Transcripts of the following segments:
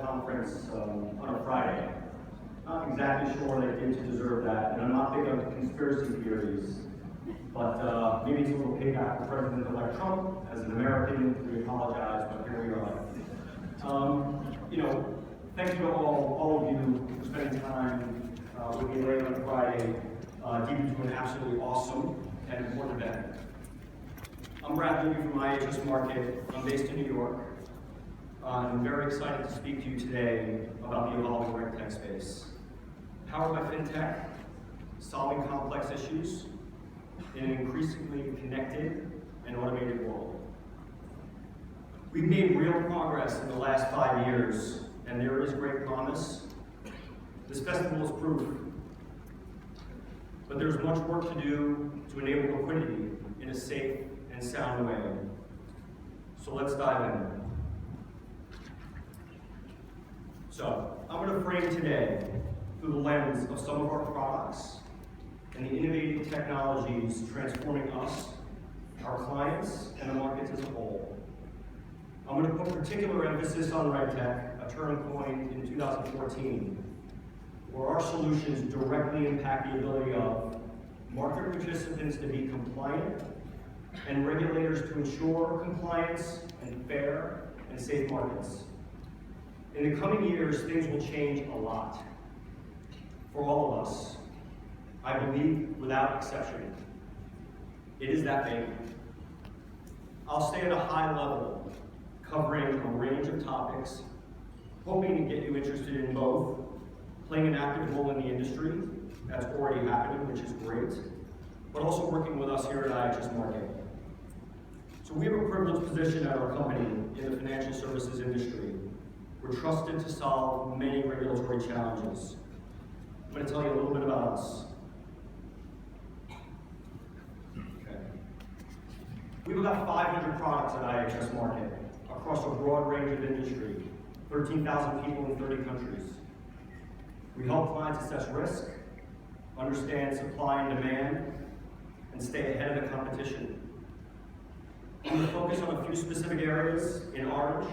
conference on a Friday. Not exactly sure they did to deserve that, and I'm not big on conspiracy theories, but maybe it's a little payback for President-elect Trump. As an American, we apologize, but here we are. Thank you to all of you for spending time with me late on Friday, deep into an absolutely awesome and important event. I'm Brad Levy from IHS Market. I'm based in New York. I'm very excited to speak to you today about the evolving Reg Tech space. Powered by FinTech, solving complex issues in an increasingly connected and automated world. We've made real progress in the last 5 years, and there is great promise. This festival is proof. But there's much work to do to enable liquidity in a safe and sound way. So let's dive in. So I'm going to frame today through the lens of some of our products and the innovative technologies transforming us, our clients, and the markets as a whole. I'm going to put particular emphasis on Reg Tech, a turning point in 2014, where our solutions directly impact the ability of market participants to be compliant and regulators to ensure compliance and fair and safe markets. In the coming years, things will change a lot for all of us, I believe, without exception. It is that big. I'll stay at a high level, covering a range of topics, hoping to get you interested in both, playing an active role in the industry, that's already happening, which is great, but also working with us here at IHS Market. So we have a privileged position at our company in the financial services industry. We're trusted to solve many regulatory challenges. I'm going to tell you a little bit about us. Okay. We have about 500 products at IHS Market across a broad range of industry, 13,000 people in 30 countries. We help clients assess risk, understand supply and demand, and stay ahead of the competition. I'm going to focus on a few specific areas in orange.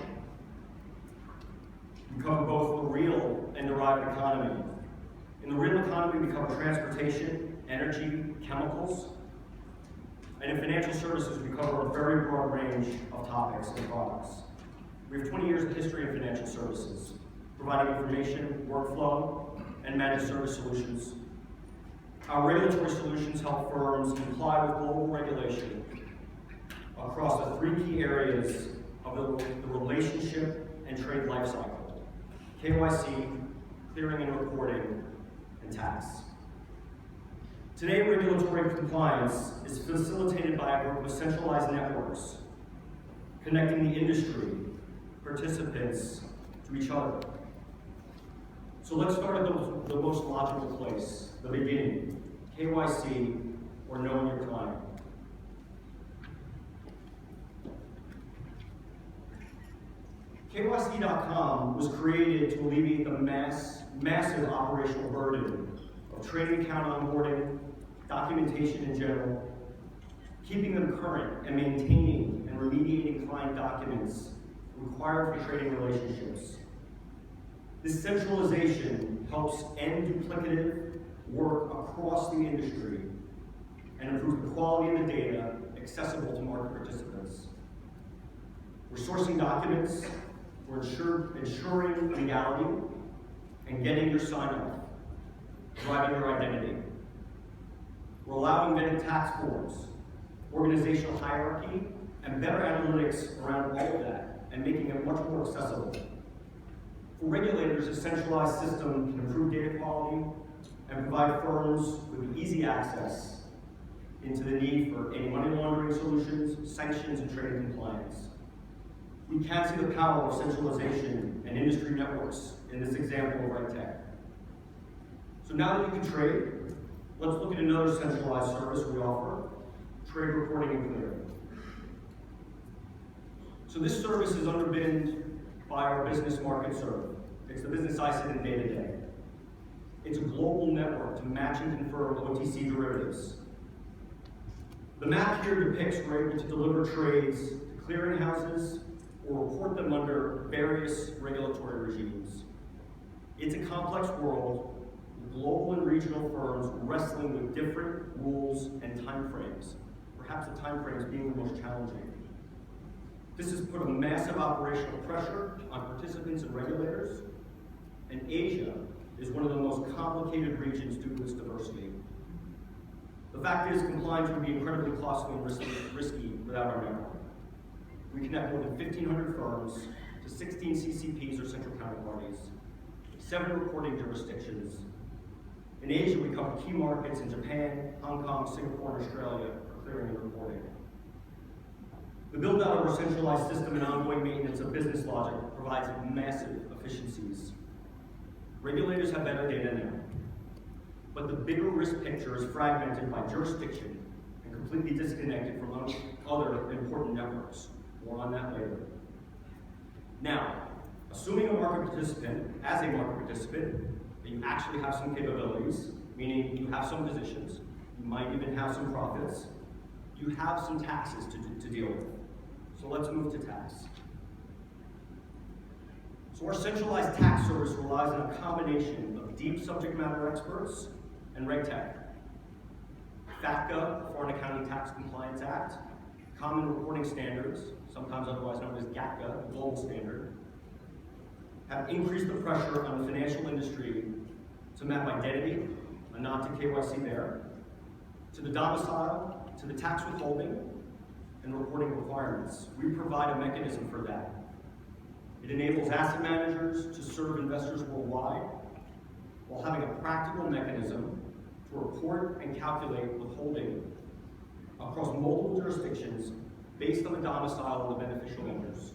We cover both the real and derived economy. In the real economy, we cover transportation, energy, chemicals, and in financial services, we cover a very broad range of topics and products. We have 20 years of history in financial services, providing information, workflow, and managed service solutions. Our regulatory solutions help firms comply with global regulation across the three key areas of the relationship and trade lifecycle: KYC, clearing and reporting, and tax. Today, regulatory compliance is facilitated by a group of centralized networks, connecting the industry, participants, to each other. So let's start at the most logical place, the beginning, KYC, or knowing your client. KYC.com was created to alleviate the massive operational burden of trading account onboarding, documentation in general, keeping them current, and maintaining and remediating client documents required for trading relationships. This centralization helps end duplicative work across the industry and improve the quality of the data accessible to market participants. We're sourcing documents, we're ensuring legality, and getting your sign-off, driving your identity. We're allowing vetted tax forms, organizational hierarchy, and better analytics around all of that, and making it much more accessible. For regulators, a centralized system can improve data quality and provide firms with easy access into the need for anti-money laundering solutions, sanctions, and trading compliance. We can see the power of centralization and industry networks in this example of Reg Tech. So now that you can trade, let's look at another centralized service we offer, trade reporting and clearing. So this service is underpinned by our business MARKIT server. It's the business I sit in day to day. It's a global network to match and confirm OTC derivatives. The map here depicts we're able to deliver trades to clearinghouses, or report them under various regulatory regimes. It's a complex world, with global and regional firms wrestling with different rules and timeframes, perhaps the timeframes being the most challenging. This has put a massive operational pressure on participants and regulators, and Asia is one of the most complicated regions due to its diversity. The fact is, compliance would be incredibly costly and risky without our network. We connect more than 1,500 firms to 16 CCPs or central counterparties, 7 reporting jurisdictions. In Asia, we cover key markets in Japan, Hong Kong, Singapore, and Australia for clearing and reporting. The build-out of our centralized system and ongoing maintenance of business logic provides massive efficiencies. Regulators have better data now, but the bigger risk picture is fragmented by jurisdiction and completely disconnected from other important networks. More on that later. Now, assuming a market participant, as a market participant, that you actually have some capabilities, meaning you have some positions, you might even have some profits, you have some taxes to deal with. So let's move to tax. So our centralized tax service relies on a combination of deep subject matter experts and Reg Tech. FATCA, Foreign Accounting Tax Compliance Act, Common Reporting Standards, sometimes otherwise known as GATCA, the global standard, have increased the pressure on the financial industry to map identity, a nod to KYC there, to the domicile, to the tax withholding, and reporting requirements. We provide a mechanism for that. It enables asset managers to serve investors worldwide while having a practical mechanism to report and calculate withholding across multiple jurisdictions based on the domicile of the beneficial owners.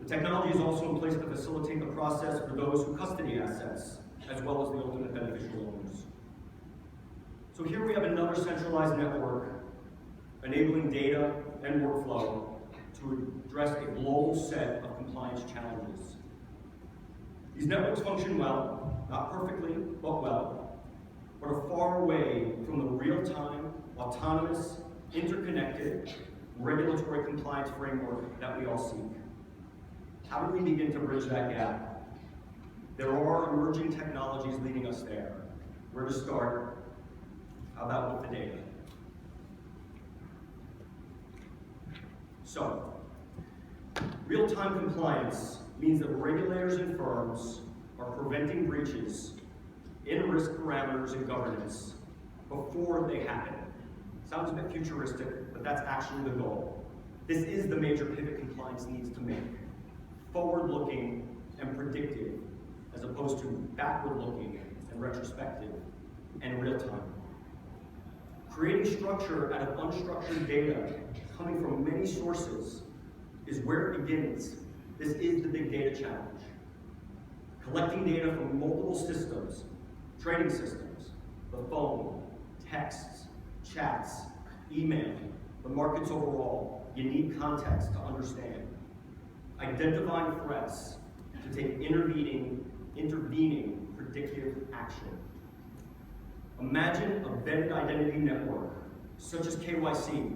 The technology is also in place to facilitate the process for those who custody assets, as well as the ultimate beneficial owners. So here we have another centralized network enabling data and workflow to address a global set of compliance challenges. These networks function well, not perfectly, but well, but are far away from the real-time, autonomous, interconnected, regulatory compliance framework that we all seek. How do we begin to bridge that gap? There are emerging technologies leading us there. Where to start? How about with the data? So, real-time compliance means that regulators and firms are preventing breaches in risk parameters and governance before they happen. Sounds a bit futuristic, but that's actually the goal. This is the major pivot compliance needs to make. Forward-looking and predictive, as opposed to backward-looking and retrospective and real-time. Creating structure out of unstructured data coming from many sources is where it begins. This is the big data challenge. Collecting data from multiple systems, trading systems, the phone, texts, chats, email, the markets overall. You need context to understand. Identifying threats to take intervening predictive action. Imagine a vetted identity network, such as KYC,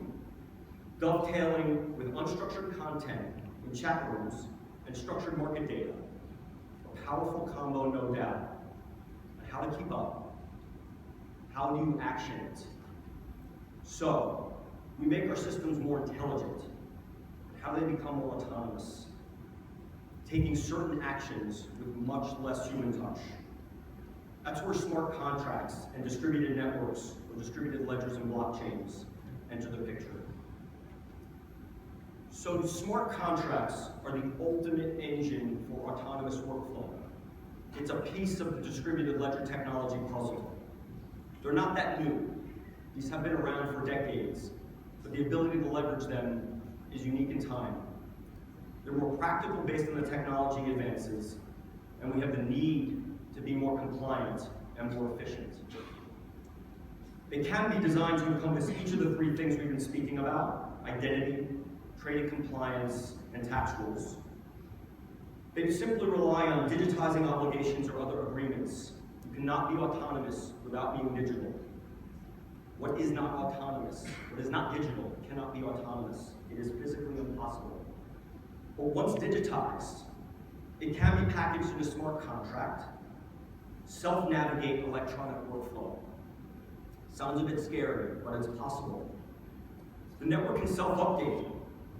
dovetailing with unstructured content in chat rooms and structured market data. A powerful combo, no doubt. And how to keep up? How do you action it? So, we make our systems more intelligent. How do they become more autonomous? Taking certain actions with much less human touch. That's where smart contracts and distributed networks, or distributed ledgers and blockchains, enter the picture. So smart contracts are the ultimate engine for autonomous workflow. It's a piece of the distributed ledger technology puzzle. They're not that new. These have been around for decades, but the ability to leverage them is unique in time. They're more practical based on the technology advances, and we have the need to be more compliant and more efficient. They can be designed to encompass each of the 3 things we've been speaking about: identity, trading compliance, and tax rules. They simply rely on digitizing obligations or other agreements. You cannot be autonomous without being digital. What is not autonomous, what is not digital, cannot be autonomous. It is physically impossible. But once digitized, it can be packaged in a smart contract, self-navigate electronic workflow. Sounds a bit scary, but it's possible. The network can self-update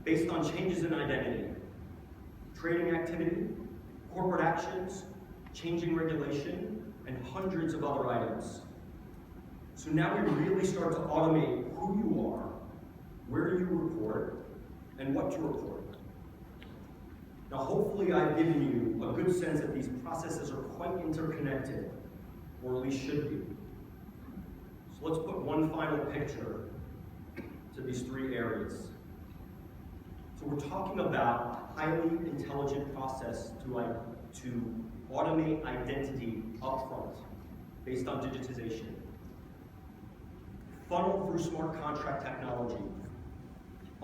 based on changes in identity, trading activity, corporate actions, changing regulation, and hundreds of other items. So now we really start to automate who you are, where you report, and what to report. Now hopefully I've given you a good sense that these processes are quite interconnected, or at least should be. So let's put one final picture to these three areas. So we're talking about a highly intelligent process to automate identity upfront based on digitization. Funneled through smart contract technology,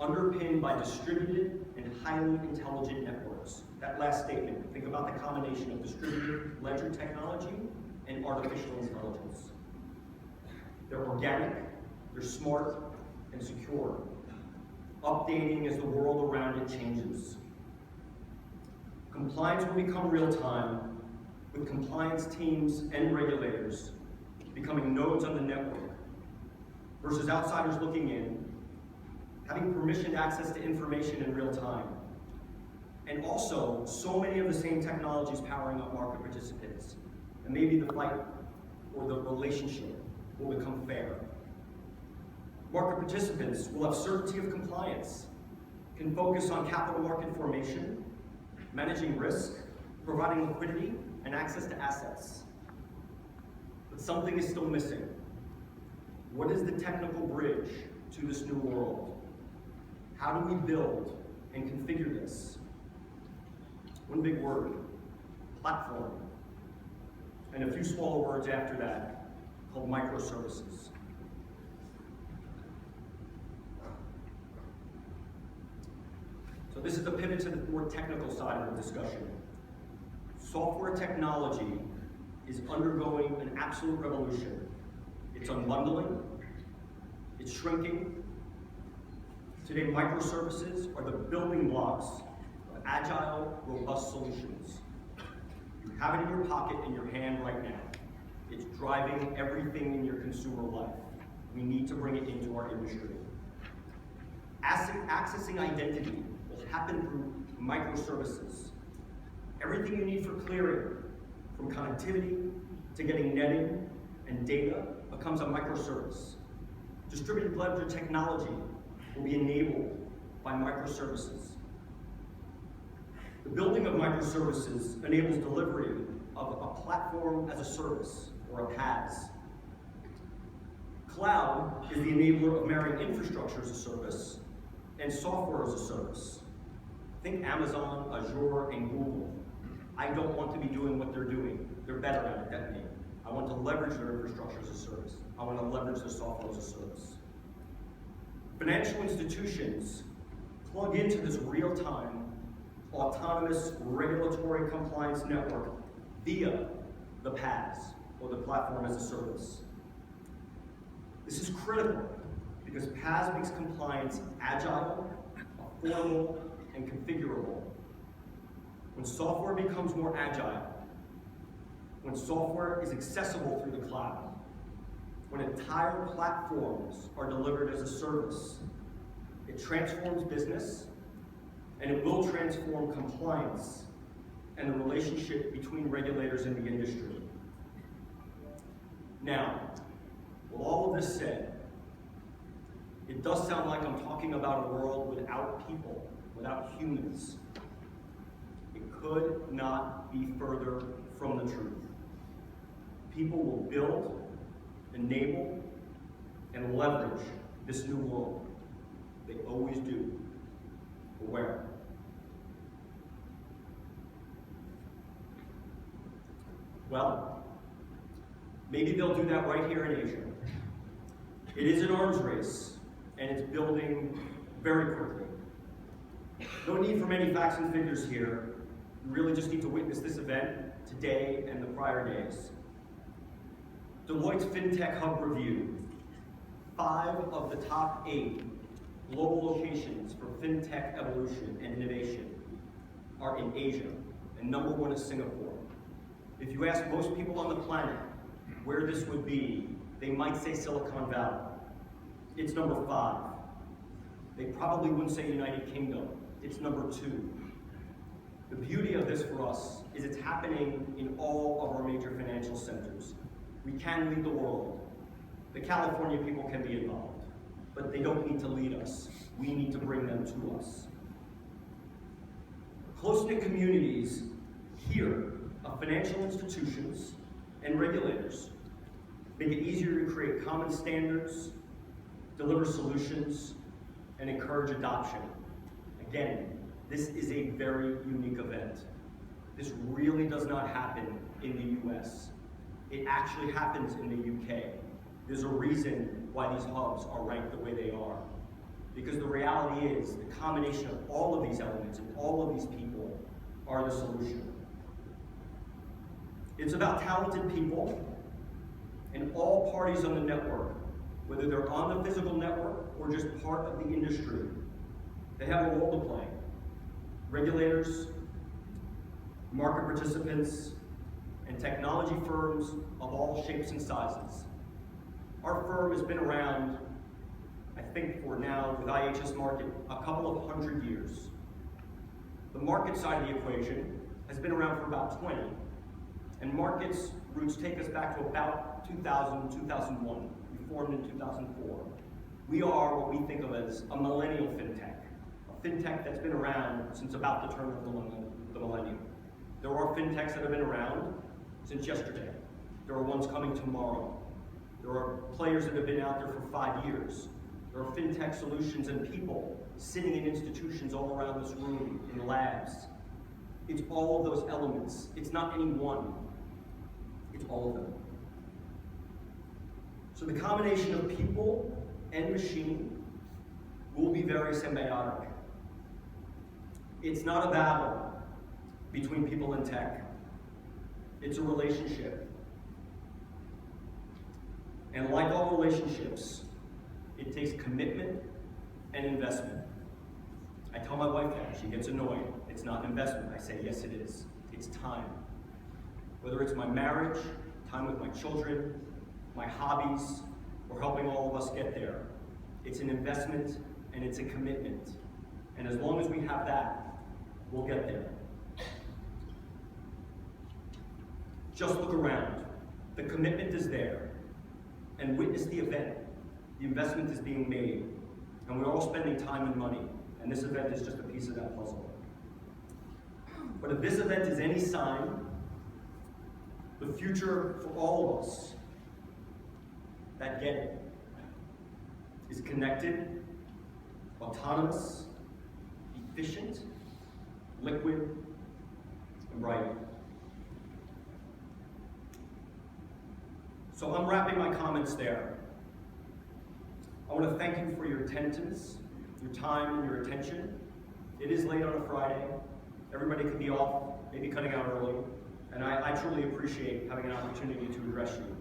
underpinned by distributed and highly intelligent networks. That last statement, think about the combination of distributed ledger technology and artificial intelligence. They're organic, they're smart, and secure, updating as the world around it changes. Compliance will become real-time, with compliance teams and regulators becoming nodes on the network, versus outsiders looking in, having permissioned access to information in real time. And also, so many of the same technologies powering up market participants. And maybe the fight or the relationship will become fair. Market participants will have certainty of compliance, can focus on capital market formation, managing risk, providing liquidity, and access to assets. But something is still missing. What is the technical bridge to this new world? How do we build and configure this? One big word, platform. And a few smaller words after that, called microservices. So this is the pivot to the more technical side of the discussion. Software technology is undergoing an absolute revolution. It's unbundling, it's shrinking. Today, microservices are the building blocks of agile, robust solutions. You have it in your pocket, in your hand right now. It's driving everything in your consumer life. We need to bring it into our industry. Accessing identity will happen through microservices. Everything you need for clearing, from connectivity to getting netting and data, becomes a microservice. Distributed ledger technology will be enabled by microservices. The building of microservices enables delivery of a platform as a service, or a PaaS. Cloud is the enabler of marrying infrastructure as a service and software as a service. Think Amazon, Azure, and Google. I don't want to be doing what they're doing. They're better at it than me. I want to leverage their infrastructure as a service. I want to leverage their software as a service. Financial institutions plug into this real-time, autonomous regulatory compliance network via the PaaS, or the platform as a service. This is critical because PaaS makes compliance agile, affordable, and configurable. When software becomes more agile, when software is accessible through the cloud, when entire platforms are delivered as a service, it transforms business, and it will transform compliance and the relationship between regulators and the industry. Now, with all of this said, it does sound like I'm talking about a world without people, without humans. It could not be further from the truth. People will build, enable, and leverage this new world. They always do. But where? Well, maybe they'll do that right here in Asia. It is an arms race, and it's building very quickly. No need for many facts and figures here. You really just need to witness this event today and the prior days. Deloitte's FinTech Hub Review, 5 of the top 8 global locations for FinTech evolution and innovation are in Asia, and number 1 is Singapore. If you ask most people on the planet where this would be, they might say Silicon Valley. It's number 5. They probably wouldn't say United Kingdom. It's number 2. The beauty of this for us is it's happening in all of our major financial centers. We can lead the world. The California people can be involved, but they don't need to lead us. We need to bring them to us. Close-knit communities here of financial institutions and regulators make it easier to create common standards, deliver solutions, and encourage adoption. Again, this is a very unique event. This really does not happen in the US. It actually happens in the UK. There's a reason why these hubs are ranked the way they are. Because the reality is, the combination of all of these elements and all of these people are the solution. It's about talented people and all parties on the network, whether they're on the physical network or just part of the industry. They have a role to play. Regulators, market participants, and technology firms of all shapes and sizes. Our firm has been around, I think for now, with IHS Markit, a couple of 100 years. The market side of the equation has been around for about 20, and Markit's roots take us back to about 2000, 2001. We formed in 2004. We are what we think of as a millennial fintech, a fintech that's been around since about the turn of the millennium. There are fintechs that have been around since yesterday. There are ones coming tomorrow. There are players that have been out there for 5 years. There are fintech solutions and people sitting in institutions all around this room, in labs. It's all of those elements. It's not any one. It's all of them. So the combination of people and machine will be very symbiotic. It's not a battle between people and tech. It's a relationship. And like all relationships, it takes commitment and investment. I tell my wife that, she gets annoyed. It's not an investment. I say, yes it is. It's time. Whether it's my marriage, time with my children, my hobbies, or helping all of us get there. It's an investment and it's a commitment. And as long as we have that, we'll get there. Just look around. The commitment is there. And witness the event. The investment is being made. And we're all spending time and money. And this event is just a piece of that puzzle. But if this event is any sign, the future for all of us that get it is connected, autonomous, efficient, liquid, and bright. So I'm wrapping my comments there. I want to thank you for your attendance, your time, and your attention. It is late on a Friday. Everybody could be off, maybe cutting out early. And I truly appreciate having an opportunity to address you.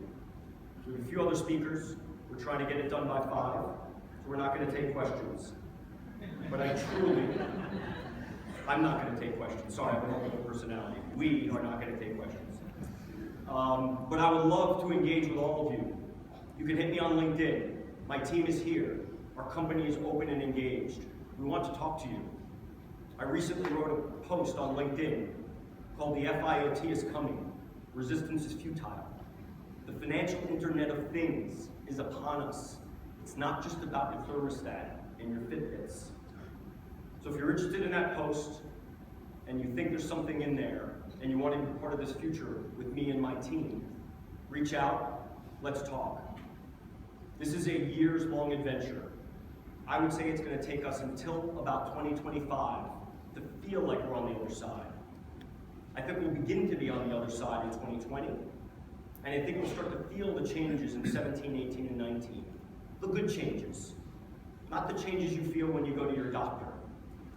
We have a few other speakers. We're trying to get it done by 5, so we're not going to take questions. But I'm not going to take questions. Sorry, I have a multiple personality. We are not going to take questions. But I would love to engage with all of you. You can hit me on LinkedIn. My team is here. Our company is open and engaged. We want to talk to you. I recently wrote a post on LinkedIn called "The FIOT is Coming. Resistance is Futile." The financial Internet of Things is upon us. It's not just about your thermostat and your Fitbits. So if you're interested in that post and you think there's something in there and you want to be part of this future with me and my team, reach out, let's talk. This is a years-long adventure. I would say it's going to take us until about 2025 to feel like we're on the other side. I think we'll begin to be on the other side in 2020, and I think we'll start to feel the changes in 17, 18, and 19. The good changes, not the changes you feel when you go to your doctor.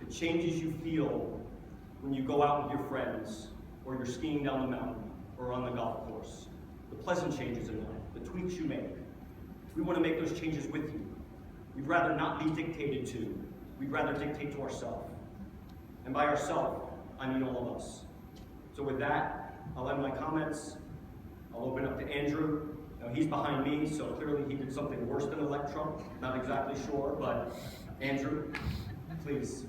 The changes you feel when you go out with your friends, or you're skiing down the mountain, or on the golf course. The pleasant changes in life, the tweaks you make. We want to make those changes with you. We'd rather not be dictated to. We'd rather dictate to ourselves. And by ourselves, I mean all of us. So with that, I'll end my comments. I'll open up to Andrew. Now, he's behind me, so clearly he did something worse than elect Trump. Not exactly sure, but Andrew, please.